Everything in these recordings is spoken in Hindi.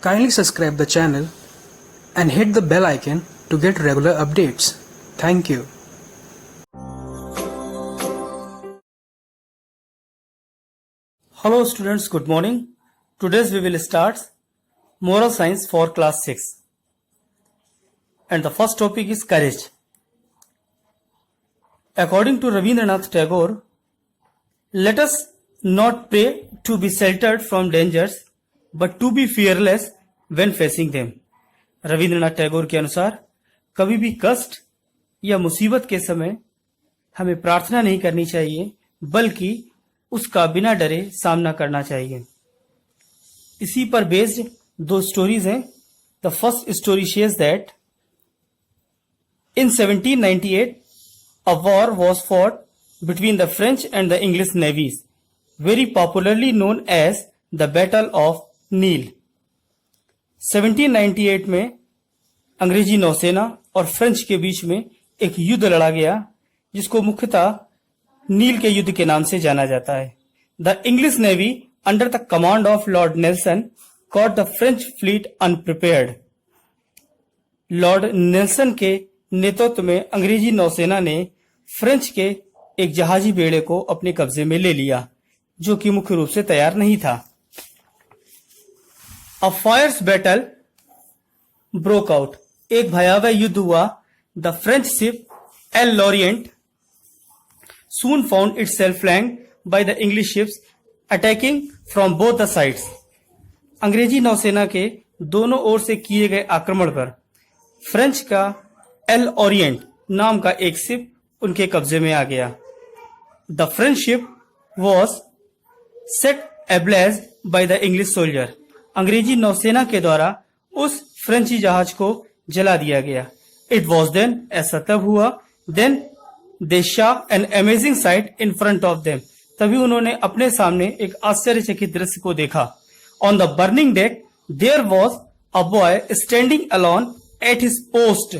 Kindly subscribe the channel and hit the bell icon to get regular updates. Thank you. Hello students, good morning. Today we will start Moral Science for class 6. And the first topic is courage. According to Rabindranath Tagore, let us not pray to be sheltered from dangers, but to be fearless when facing them. Rabindranath Tagore के अनुसार कभी भी कष्ट या मुसीबत के समय हमें प्रार्थना नहीं करनी चाहिए, बल्कि उसका बिना डरे सामना करना चाहिए। इसी पर बेस्ड दो स्टोरीज हैं। The first story shares that in 1798 a war was fought between the French and the English navies, very popularly known as the Battle of नील। 1798 में अंग्रेजी नौसेना और फ्रेंच के बीच में एक युद्ध लड़ा गया, जिसको मुख्यतः नील के युद्ध के नाम से जाना जाता है। The English navy under the command of Lord Nelson caught the French fleet अनप्रिपेयर्ड। Lord Nelson के नेतृत्व में अंग्रेजी नौसेना ने फ्रेंच के एक जहाजी बेड़े को अपने कब्जे में ले लिया, जो कि मुख्य रूप से तैयार नहीं था। A fierce battle broke out. एक भयावह युद्ध हुआ। The French ship El Lorient soon found itself flanked by the English ships attacking from both the sides. अंग्रेजी नौसेना के दोनों ओर से किए गए आक्रमण पर फ्रेंच का एल ओरिएंट नाम का एक शिप उनके कब्जे में आ गया। The French ship was set ablaze by the English soldier. अंग्रेजी नौसेना के द्वारा उस फ्रेंची जहाज को जला दिया गया। इट वॉज देन, ऐसा तब हुआ, then they saw an amazing sight in front of them. तभी उन्होंने अपने सामने एक आश्चर्यचकित दृश्य को देखा। On the burning deck there was a boy standing alone at his post.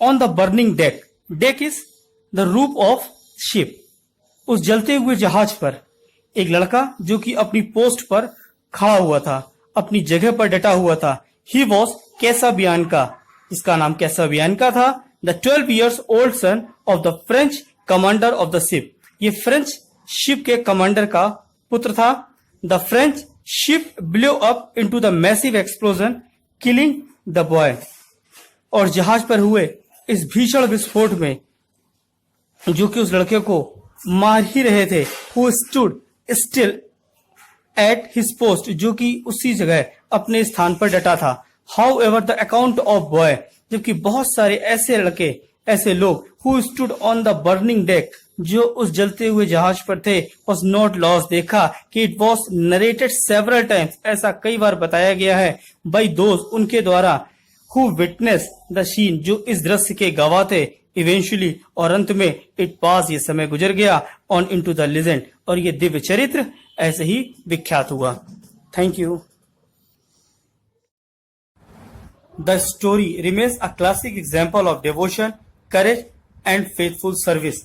On the burning deck, deck is the roof of ship. उस जलते हुए जहाज पर एक लड़का जो कि अपनी पोस्ट पर खड़ा हुआ था, अपनी जगह पर डटा हुआ था। ही वॉज कैसाबियानका, इसका नाम कैसाबियानका था। The 12 years old son of the French commander of the ship. ये फ्रेंच शिप के कमांडर का पुत्र था। The French ship blow up into the massive explosion killing the boy. और जहाज पर हुए इस भीषण विस्फोट में, जो कि उस लड़के को मार ही रहे थे, who stood still at his post, जो कि उसी जगह अपने स्थान पर डटा था। How ever the account of boy, जबकि बहुत सारे ऐसे लड़के, ऐसे लोग who stood on the burning deck, जो उस जलते हुए जहाज पर थे, वॉज नॉट लॉस, देखा कि it was narrated several times, ऐसा कई बार बताया गया है, बाई दोज, उनके द्वारा, हु विटनेस द सीन, जो इस दृश्य के गवाह थे। इवेंचुअली, और अंत में, इट पास, ये समय गुजर गया, ऑन इनटू द लेजेंड, और ये दिव्य चरित्र ऐसे ही विख्यात हुआ। Thank you. The story remains a classic example of devotion, courage and faithful service.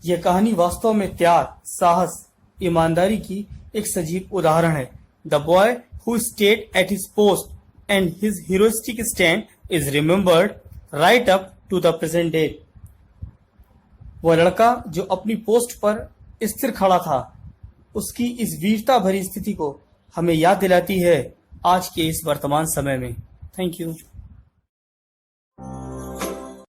यह कहानी वास्तव में त्याग, साहस, ईमानदारी की एक सजीव उदाहरण है। The boy who stayed at his post and his heroistic stand is remembered right up to the present day. वह लड़का जो अपनी पोस्ट पर स्थिर खड़ा था, उसकी इस वीरता भरी स्थिति को हमें याद दिलाती है आज के इस वर्तमान समय में। Thank you.